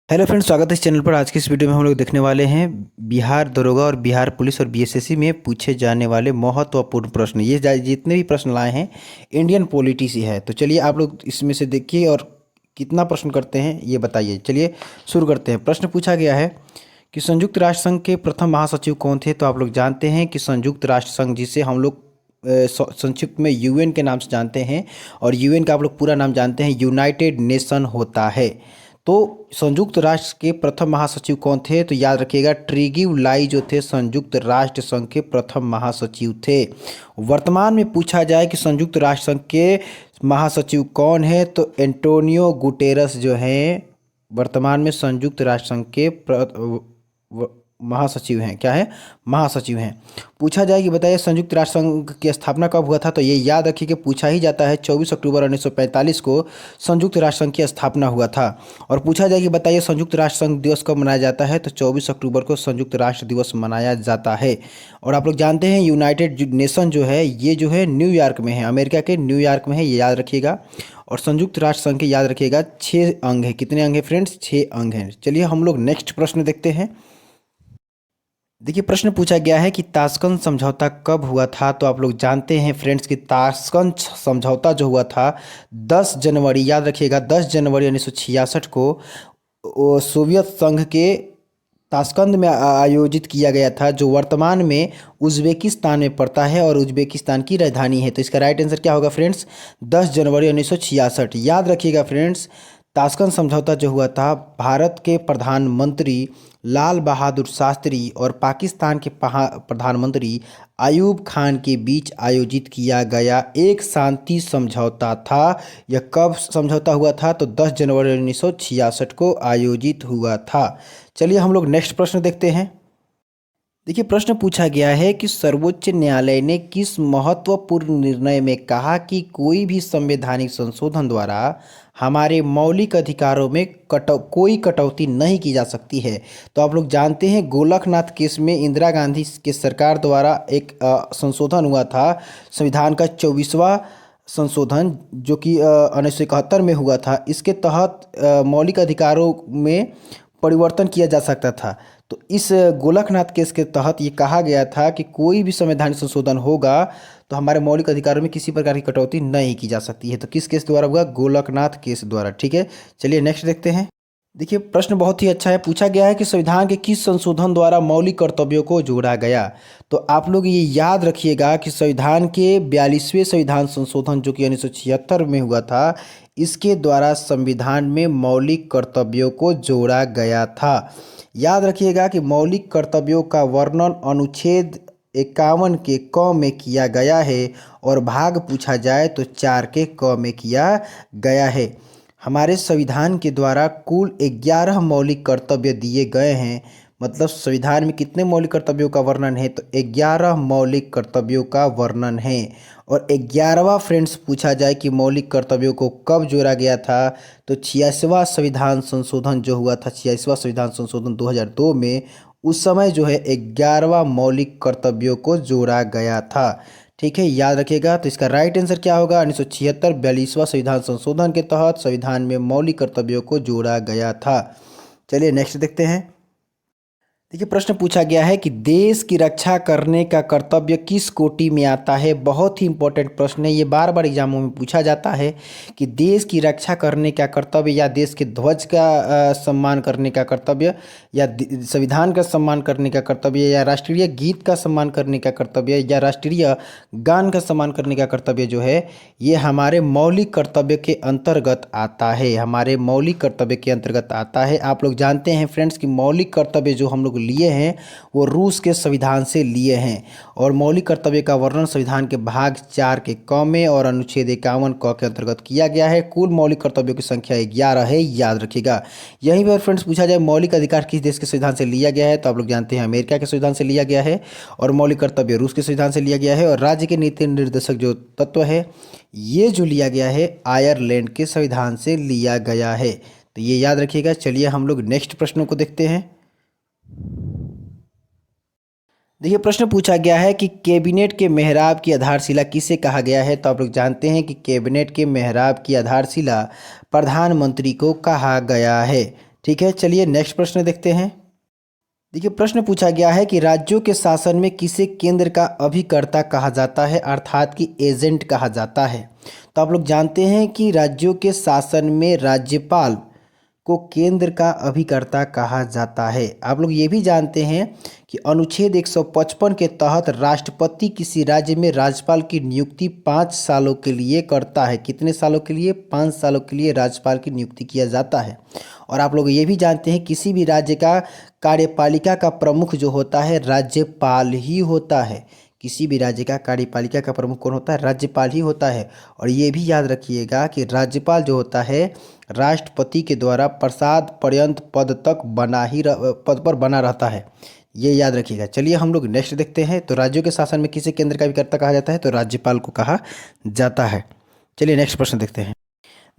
Hello friends, स्वागत है इस चैनल पर। आज की इस वीडियो में हम लोग देखने वाले हैं बिहार दरोगा और बिहार पुलिस और बीएसएससी में पूछे जाने वाले महत्वपूर्ण प्रश्न। ये जितने भी प्रश्न लाए हैं इंडियन पॉलिटी से है। तो चलिए आप लोग इसमें से देखिए और कितना प्रश्न करते हैं ये बताइए। चलिए शुरू करते हैं। प्रश्न पूछा गया है कि संयुक्त राष्ट्र संघ के प्रथम महासचिव कौन थे। तो आप लोग जानते हैं कि संयुक्त राष्ट्र संघ, जिसे हम लोग संक्षिप्त में यूएन के नाम से जानते हैं, और यूएन का आप लोग पूरा नाम जानते हैं यूनाइटेड नेशन होता है। तो संयुक्त राष्ट्र के प्रथम महासचिव कौन थे। तो याद रखिएगा, ट्रिगिव लाई जो थे संयुक्त राष्ट्र संघ के प्रथम महासचिव थे। वर्तमान में पूछा जाए कि संयुक्त राष्ट्र संघ के महासचिव कौन है, तो एंटोनियो गुटेरस जो हैं वर्तमान में संयुक्त राष्ट्र संघ के महासचिव हैं। क्या है? महासचिव हैं। पूछा जाए कि बताइए संयुक्त राष्ट्र संघ की स्थापना कब हुआ था। तो ये याद रखिए कि पूछा ही जाता है 24 अक्टूबर 1945 को संयुक्त राष्ट्र संघ की स्थापना हुआ था। और पूछा जाए कि बताइए संयुक्त राष्ट्र संघ दिवस कब मनाया जाता है। तो 24 अक्टूबर को संयुक्त राष्ट्र दिवस मनाया जाता है। और आप लोग जानते हैं यूनाइटेड नेशन जो है ये जो है न्यूयॉर्क में है, अमेरिका के न्यूयॉर्क में है, ये याद रखिएगा। और संयुक्त राष्ट्र संघ के याद रखिएगा 6 अंग है। कितने अंग है फ्रेंड्स? 6 अंग हैं। चलिए हम लोग नेक्स्ट प्रश्न देखते हैं। देखिए प्रश्न पूछा गया है कि ताशकंद समझौता कब हुआ था। तो आप लोग जानते हैं फ्रेंड्स कि ताशकंद समझौता जो हुआ था 10 जनवरी, याद रखिएगा 10 जनवरी 1966 को सोवियत संघ के ताशकंद में आयोजित किया गया था, जो वर्तमान में उज़्बेकिस्तान में पड़ता है और उज़्बेकिस्तान की राजधानी है। तो इसका राइट आंसर क्या होगा फ्रेंड्स? 10 जनवरी 1966। याद रखिएगा फ्रेंड्स, ताशकंद समझौता जो हुआ था भारत के प्रधानमंत्री लाल बहादुर शास्त्री और पाकिस्तान के प्रधानमंत्री आयूब खान के बीच आयोजित किया गया एक शांति समझौता था। यह कब समझौता हुआ था? तो 10 जनवरी 1966 को आयोजित हुआ था। चलिए हम लोग नेक्स्ट प्रश्न देखते हैं। देखिए प्रश्न पूछा गया है कि सर्वोच्च न्यायालय ने किस महत्वपूर्ण निर्णय में कहा कि कोई भी संवैधानिक संशोधन द्वारा हमारे मौलिक अधिकारों में कोई कटौती नहीं की जा सकती है। तो आप लोग जानते हैं गोलकनाथ केस में इंदिरा गांधी के सरकार द्वारा एक संशोधन हुआ था, संविधान का 24वां संशोधन, जो कि 1971 में हुआ था। इसके तहत मौलिक अधिकारों में परिवर्तन किया जा सकता था। तो इस गोलकनाथ केस के तहत ये कहा गया था कि कोई भी संवैधानिक संशोधन होगा तो हमारे मौलिक अधिकारों में किसी प्रकार की कटौती नहीं की जा सकती है। तो किस केस द्वारा हुआ? गोलकनाथ केस द्वारा। ठीक है, चलिए नेक्स्ट देखते हैं। देखिए प्रश्न बहुत ही अच्छा है। पूछा गया है कि संविधान के किस संशोधन द्वारा मौलिक कर्तव्यों को जोड़ा गया। तो आप लोग ये याद रखिएगा कि संविधान के 42वें संविधान संशोधन जो कि 1976 में हुआ था, इसके द्वारा संविधान में मौलिक कर्तव्यों को जोड़ा गया था। याद रखिएगा कि मौलिक कर्तव्यों का वर्णन अनुच्छेद 51 के क में किया गया है और भाग पूछा जाए तो 4 के क में किया गया है। हमारे संविधान के द्वारा कुल 11 मौलिक कर्तव्य दिए गए हैं। मतलब संविधान में कितने मौलिक कर्तव्यों का वर्णन है? तो 11 मौलिक कर्तव्यों का वर्णन है। और 11वां फ्रेंड्स पूछा जाए कि मौलिक कर्तव्यों को कब जोड़ा गया था, तो 86वां संविधान संशोधन जो हुआ था, 86वां संविधान संशोधन 2002 में, उस समय जो है 11वां मौलिक कर्तव्यों को जोड़ा गया था। ठीक है, याद रखिएगा। तो इसका राइट आंसर क्या होगा? 1976 42वां संविधान संशोधन के तहत संविधान में मौलिक कर्तव्यों को जोड़ा गया था। चलिए नेक्स्ट देखते हैं। देखिए प्रश्न पूछा गया है कि देश की रक्षा करने का कर्तव्य किस कोटि में आता है। बहुत ही इंपॉर्टेंट प्रश्न है, ये बार बार एग्जामों में पूछा जाता है कि देश की रक्षा करने का कर्तव्य, या देश के ध्वज का सम्मान करने का कर्तव्य, या संविधान का सम्मान करने का कर्तव्य, या राष्ट्रीय गीत का सम्मान करने का कर्तव्य, या राष्ट्रीय गान का सम्मान करने का कर्तव्य जो है ये हमारे मौलिक कर्तव्य के अंतर्गत आता है। हमारे मौलिक कर्तव्य के अंतर्गत आता है। आप लोग जानते हैं फ्रेंड्स कि मौलिक कर्तव्य जो हम लोग लिए हैं वो रूस के संविधान से लिए हैं। और मौलिक कर्तव्य का वर्णन संविधान के भाग 4 के क में और अनुच्छेद 51 क के अंतर्गत किया गया है। कुल मौलिक कर्तव्यों की संख्या 11 है, याद रखिएगा। यहीं पर फ्रेंड्स पूछा जाए मौलिक अधिकार किस देश के संविधान से लिया गया है। तो आप लोग जानते हैं अमेरिका के संविधान से लिया गया है। और मौलिक कर्तव्य रूस के संविधान से लिया गया है। और राज्य के नीति निर्देशक जो तत्व है ये जो लिया गया है आयरलैंड के संविधान से लिया गया है। तो ये याद रखिएगा। चलिए हम लोग नेक्स्ट प्रश्नों को देखते हैं। देखिए प्रश्न पूछा गया है कि कैबिनेट के मेहराब की आधारशिला किसे कहा गया है। तो आप लोग जानते हैं कि कैबिनेट के मेहराब की आधारशिला प्रधानमंत्री को कहा गया है। ठीक है, चलिए नेक्स्ट प्रश्न देखते हैं। देखिए, प्रश्न पूछा गया है कि राज्यों के शासन में किसे केंद्र का अभिकर्ता कहा जाता है, अर्थात कि एजेंट कहा जाता है। तो आप लोग जानते हैं कि राज्यों के शासन में राज्यपाल को केंद्र का अभिकर्ता कहा जाता है। आप लोग ये भी जानते हैं कि अनुच्छेद 155 के तहत राष्ट्रपति किसी राज्य में राज्यपाल की नियुक्ति 5 सालों के लिए करता है। कितने सालों के लिए? 5 सालों के लिए राज्यपाल की नियुक्ति किया जाता है। और आप लोग ये भी जानते हैं किसी भी राज्य का कार्यपालिका का प्रमुख जो होता है राज्यपाल ही होता है। किसी भी राज्य का कार्यपालिका का प्रमुख कौन होता है? राज्यपाल ही होता है। और ये भी याद रखिएगा कि राज्यपाल जो होता है राष्ट्रपति के द्वारा प्रसाद पर्यंत पद पर बना रहता है। ये याद रखिएगा। चलिए हम लोग नेक्स्ट देखते हैं। तो राज्यों के शासन में किसे केंद्र का अभिकर्ता कहा जाता है? तो राज्यपाल को कहा जाता है। चलिए नेक्स्ट प्रश्न देखते हैं।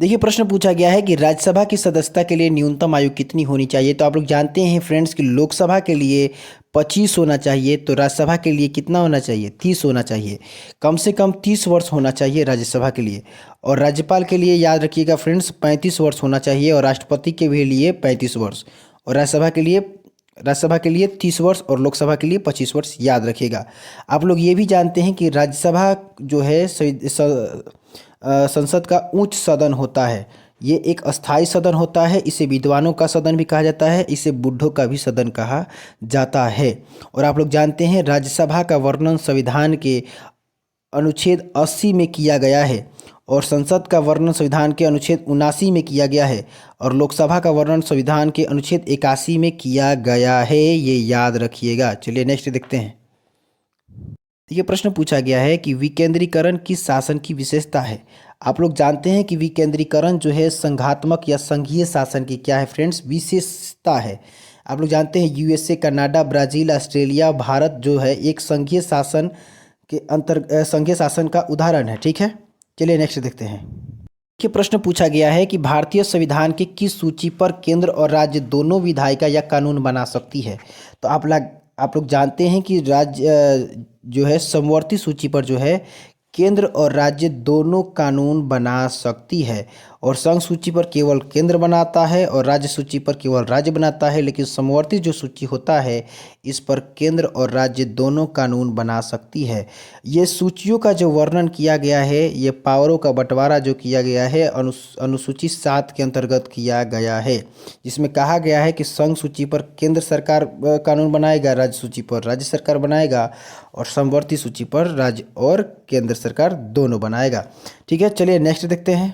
देखिए, प्रश्न पूछा गया है कि राज्यसभा की सदस्यता के लिए न्यूनतम आयु कितनी होनी चाहिए। तो आप लोग जानते हैं फ्रेंड्स कि लोकसभा के लिए 25 होना चाहिए, तो राज्यसभा के लिए कितना होना चाहिए? 30 होना चाहिए। कम से कम 30 वर्ष होना चाहिए राज्यसभा के लिए। और राज्यपाल के लिए याद रखिएगा फ्रेंड्स 35 वर्ष होना चाहिए, और राष्ट्रपति के भी लिए 35 वर्ष, और राज्यसभा के लिए 30 वर्ष और लोकसभा के लिए 25 वर्ष याद रखिएगा। आप लोग ये भी जानते हैं कि राज्यसभा जो है संसद का उच्च सदन होता है। ये एक अस्थाई सदन होता है। इसे विद्वानों का सदन भी कहा जाता है, इसे बुढ़ों का भी सदन कहा जाता है। और आप लोग जानते हैं राज्यसभा का वर्णन संविधान के अनुच्छेद 80 में किया गया है, और संसद का वर्णन संविधान के अनुच्छेद 79 में किया गया है, और लोकसभा का वर्णन संविधान के अनुच्छेद 81 में किया गया है। ये याद रखिएगा। चलिए नेक्स्ट देखते हैं। ये प्रश्न पूछा गया है कि विकेंद्रीकरण किस शासन की विशेषता है। आप लोग जानते हैं कि विकेंद्रीकरण जो है संघात्मक या संघीय शासन की क्या है फ्रेंड्स? विशेषता है। आप लोग जानते हैं USA, Canada, Brazil, Australia, Bharat जो है एक संघीय शासन के संघीय शासन का उदाहरण है। ठीक है, चलिए नेक्स्ट देखते हैं। देखिए, प्रश्न पूछा गया है कि भारतीय संविधान की किस सूची पर केंद्र और राज्य दोनों विधायिका या कानून बना सकती है। तो आप लोग जानते हैं कि राज्य जो है समवर्ती सूची पर जो है केंद्र और राज्य दोनों कानून बना सकती है, और संघ सूची पर केवल केंद्र बनाता है और राज्य सूची पर केवल राज्य बनाता है। लेकिन समवर्ती जो सूची होता है इस पर केंद्र और राज्य दोनों कानून बना सकती है। ये सूचियों का जो वर्णन किया गया है, ये पावरों का बंटवारा जो किया गया है अनुसूची 7 के अंतर्गत किया गया है, जिसमें कहा गया है कि संघ सूची पर केंद्र सरकार कानून बनाएगा, राज्य सूची पर राज्य सरकार बनाएगा, और समवर्ती सूची पर राज्य और केंद्र सरकार दोनों बनाएगा। ठीक है, चलिए नेक्स्ट देखते हैं।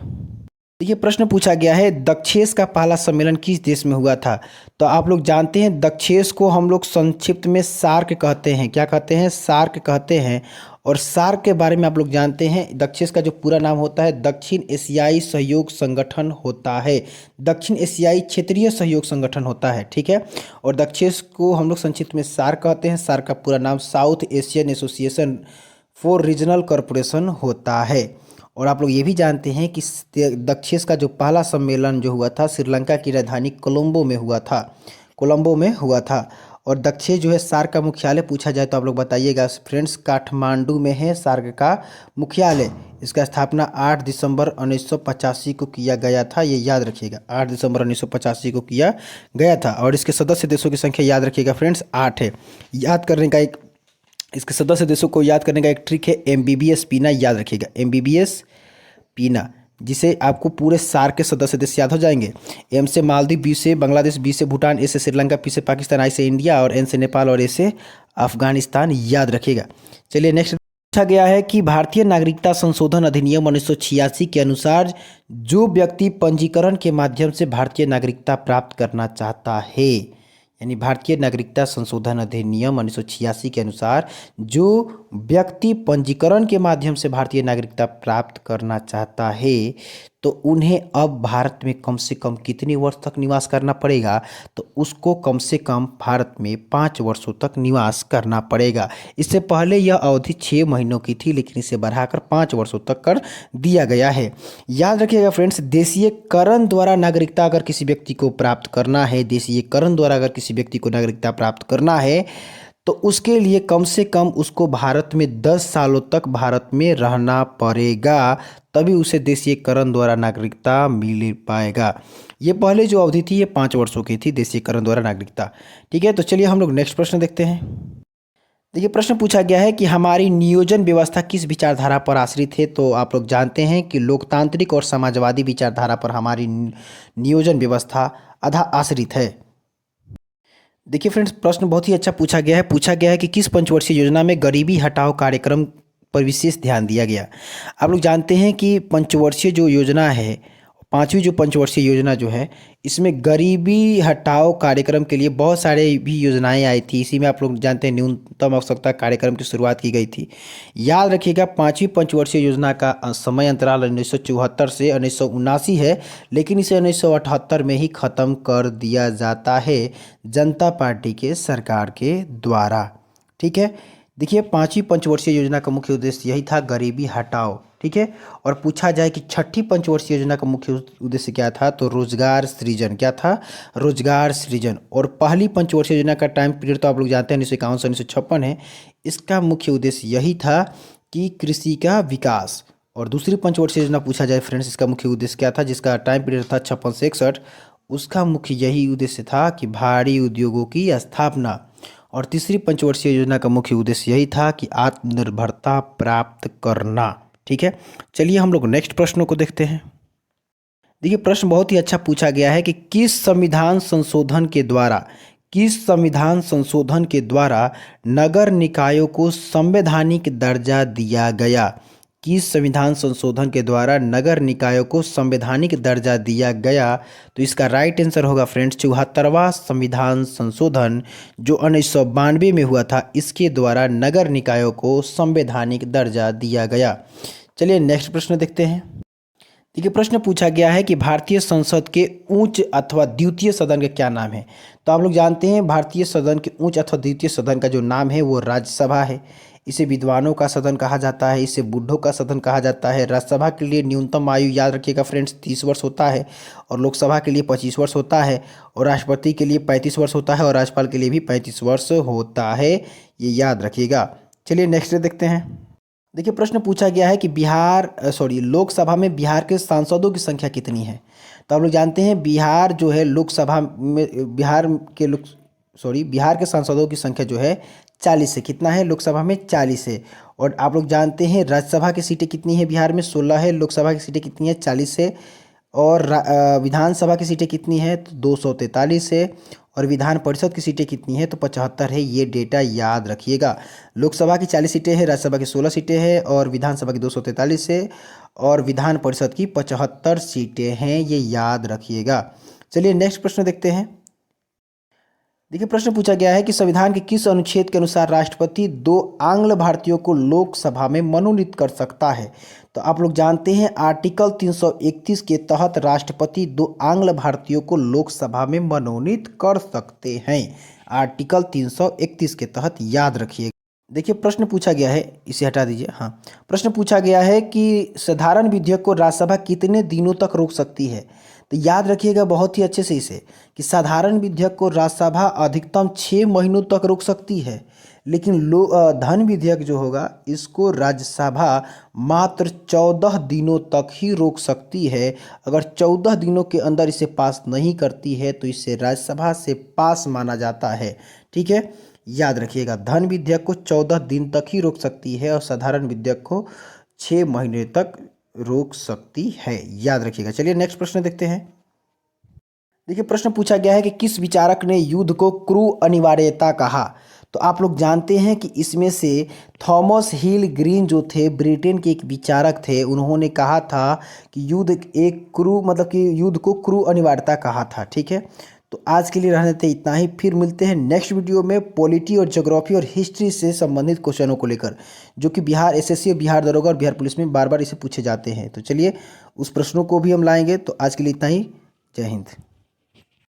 देखिए, प्रश्न पूछा गया है दक्षेस का पहला सम्मेलन किस देश में हुआ था। तो आप लोग जानते हैं दक्षेस को हम लोग संक्षिप्त में सार्क कहते हैं। क्या कहते हैं? सार्क कहते हैं। और सार्क के बारे में आप लोग जानते हैं दक्षेस का जो पूरा नाम होता है दक्षिण एशियाई सहयोग संगठन होता है। दक्षिण एशियाई क्षेत्रीय सहयोग संगठन होता है। ठीक है, और दक्षेस को हम लोग संक्षिप्त में सार्क कहते हैं। सार्क का पूरा नाम south Asian association for regional corporation होता है। और आप लोग ये भी जानते हैं कि दक्षेस का जो पहला सम्मेलन जो हुआ था श्रीलंका की राजधानी कोलंबो में हुआ था। और दक्षेस जो है सार्क का मुख्यालय पूछा जाए तो आप लोग बताइएगा फ्रेंड्स। काठमांडू में है सार्क का मुख्यालय। इसका स्थापना 8 दिसंबर 1985 को किया गया था। ये याद रखिएगा, 8 दिसंबर 1985 को किया गया था। और इसके सदस्य देशों की संख्या याद रखिएगा फ्रेंड्स 8 है। इसके सदस्य देशों को याद करने का एक ट्रिक है MBBS पीना। याद रखिएगा MBBS पीना, जिसे आपको पूरे सार्क के सदस्य देश याद हो जाएंगे। M से मालदीव, B से बांग्लादेश, B से भूटान, A से श्रीलंका, P से पाकिस्तान, I से इंडिया, और N से नेपाल, और A से अफगानिस्तान। याद रखिएगा। चलिए नेक्स्ट पूछा गया है कि भारतीय नागरिकता संशोधन अधिनियम 1986 के अनुसार जो व्यक्ति पंजीकरण के माध्यम से भारतीय नागरिकता प्राप्त करना चाहता है, यानी भारतीय नागरिकता संशोधन अधिनियम 1986 के अनुसार जो व्यक्ति पंजीकरण के माध्यम से भारतीय नागरिकता प्राप्त करना चाहता है तो उन्हें अब भारत में कम से कम कितने वर्ष तक निवास करना पड़ेगा। तो उसको कम से कम भारत में 5 वर्षों तक निवास करना पड़ेगा। इससे पहले यह अवधि 6 महीनों की थी, लेकिन इसे बढ़ाकर 5 वर्षों तक कर दिया गया है। याद रखिएगा फ्रेंड्स, देशीयकरण द्वारा नागरिकता अगर किसी व्यक्ति को प्राप्त करना है, देशीयकरण द्वारा अगर किसी व्यक्ति को नागरिकता प्राप्त करना है तो उसके लिए कम से कम उसको भारत में 10 सालों तक भारत में रहना पड़ेगा, तभी उसे देशीयकरण द्वारा नागरिकता मिल पाएगा। ये पहले जो अवधि थी ये 5 वर्षों की थी, देशीयकरण द्वारा नागरिकता। ठीक है, तो चलिए हम लोग नेक्स्ट प्रश्न देखते हैं। देखिए प्रश्न पूछा गया है कि हमारी नियोजन व्यवस्था किस विचारधारा पर आश्रित है। तो आप लोग जानते हैं कि लोकतांत्रिक और समाजवादी विचारधारा पर हमारी नियोजन व्यवस्था आधा आश्रित है। देखिए फ्रेंड्स, प्रश्न बहुत ही अच्छा पूछा गया है कि किस पंचवर्षीय योजना में गरीबी हटाओ कार्यक्रम पर विशेष ध्यान दिया गया। आप लोग जानते हैं कि पंचवर्षीय जो योजना है, पांचवी जो पंचवर्षीय योजना जो है, इसमें गरीबी हटाओ कार्यक्रम के लिए बहुत सारे भी योजनाएं आई थी। इसी में आप लोग जानते हैं न्यूनतम आवश्यकता कार्यक्रम की शुरुआत की गई थी। याद रखिएगा, पांचवी पंचवर्षीय योजना का समय अंतराल 1974 से 1979 है, लेकिन इसे 1978 में ही ख़त्म कर दिया जाता है जनता पार्टी के सरकार के द्वारा। ठीक है, देखिए पांचवी पंचवर्षीय योजना का मुख्य उद्देश्य यही था, गरीबी हटाओ। ठीक है, और पूछा जाए कि छठी पंचवर्षीय योजना का मुख्य उद्देश्य क्या था, तो रोजगार सृजन। क्या था? रोजगार सृजन। और पहली पंचवर्षीय योजना का टाइम पीरियड तो आप लोग जानते हैं 1951 से 1956 है। इसका मुख्य उद्देश्य यही था कि कृषि का विकास। और दूसरी पंचवर्षीय योजना पूछा जाए फ्रेंड्स, इसका मुख्य उद्देश्य क्या था, जिसका टाइम पीरियड था 56 से 61, उसका मुख्य यही उद्देश्य था कि भारी उद्योगों की स्थापना। और तीसरी पंचवर्षीय योजना का मुख्य उद्देश्य यही था कि आत्मनिर्भरता प्राप्त करना। ठीक है, चलिए हम लोग नेक्स्ट प्रश्नों को देखते हैं। देखिए प्रश्न बहुत ही अच्छा पूछा गया है कि किस संविधान संशोधन के द्वारा नगर निकायों को संवैधानिक दर्जा दिया गया। किस संविधान संशोधन के द्वारा नगर निकायों को संवैधानिक दर्जा दिया गया? तो इसका राइट आंसर होगा फ्रेंड्स 74वां संविधान संशोधन जो 1992 में हुआ था, इसके द्वारा नगर निकायों को संवैधानिक दर्जा दिया गया। चलिए नेक्स्ट प्रश्न देखते हैं। देखिए प्रश्न पूछा गया है कि भारतीय संसद के उच्च अथवा द्वितीय सदन का क्या नाम है। तो आप लोग जानते हैं भारतीय सदन के उच्च अथवा द्वितीय सदन का जो नाम है वो राज्यसभा है। इसे विद्वानों का सदन कहा जाता है, इसे बूढ़ों का सदन कहा जाता है। राज्यसभा के लिए न्यूनतम आयु याद रखिएगा फ्रेंड्स 30 वर्ष होता है, और लोकसभा के लिए 25 वर्ष होता है, और राष्ट्रपति के लिए 35 वर्ष होता है, और राज्यपाल के लिए भी 35 वर्ष होता है, ये याद रखिएगा। चलिए नेक्स्ट देखते हैं। देखिए प्रश्न पूछा गया है कि लोकसभा में बिहार के सांसदों की संख्या कितनी है। तो आप लोग जानते हैं बिहार जो है लोकसभा में बिहार के सांसदों की संख्या जो है 40 है। कितना है? लोकसभा में 40 है। और आप लोग जानते हैं राज्यसभा की सीटें कितनी है? बिहार में 16 है। लोकसभा की सीटें कितनी है? 40 है। और विधानसभा की सीटें कितनी है? तो 243 है। और विधान परिषद की सीटें कितनी है? तो 75 है। ये डेटा याद रखिएगा। लोकसभा की 40 सीटें हैं, राज्यसभा की 16 सीटें हैं, और विधानसभा की 243 है, और विधान परिषद की 75 सीटें हैं। ये याद रखिएगा। चलिए नेक्स्ट प्रश्न देखते हैं। देखिए प्रश्न पूछा गया है कि संविधान के किस अनुच्छेद के अनुसार राष्ट्रपति 2 आंग्ल भारतीयों को लोकसभा में मनोनीत कर सकता है। तो आप लोग जानते हैं आर्टिकल 331 के तहत राष्ट्रपति 2 आंग्ल भारतीयों को लोकसभा में मनोनीत कर सकते हैं। आर्टिकल 331 के तहत याद रखिए। देखिए प्रश्न पूछा गया है, इसे हटा दीजिए। हाँ, प्रश्न पूछा गया है कि साधारण विधेयक को राज्यसभा कितने दिनों तक रोक सकती है। तो याद रखिएगा बहुत ही अच्छे से इसे, कि साधारण विधेयक को राज्यसभा अधिकतम 6 महीनों तक रोक सकती है, लेकिन धन विधेयक जो होगा इसको राज्यसभा मात्र 14 दिनों तक ही रोक सकती है। अगर 14 दिनों के अंदर इसे पास नहीं करती है तो इसे राज्यसभा से पास माना जाता है। ठीक है, याद रखिएगा धन विधेयक को 14 दिन तक ही रोक सकती है, और साधारण विधेयक को 6 महीने तक रोक सकती है। याद रखिएगा। चलिए नेक्स्ट प्रश्न देखते हैं। देखिए प्रश्न पूछा गया है कि किस विचारक ने युद्ध को क्रू अनिवार्यता कहा। तो आप लोग जानते हैं कि इसमें से थॉमस हिल ग्रीन जो थे, ब्रिटेन के एक विचारक थे, उन्होंने कहा था कि युद्ध को क्रू अनिवार्यता कहा था। ठीक है, तो आज के लिए रहने देते इतना ही। फिर मिलते हैं नेक्स्ट वीडियो में पॉलिटी और ज्योग्राफी और हिस्ट्री से संबंधित क्वेश्चनों को लेकर, जो कि बिहार एसएससी और बिहार दरोगा और बिहार पुलिस में बार बार इसे पूछे जाते हैं। तो चलिए उस प्रश्नों को भी हम लाएंगे। तो आज के लिए इतना ही। जय हिंद।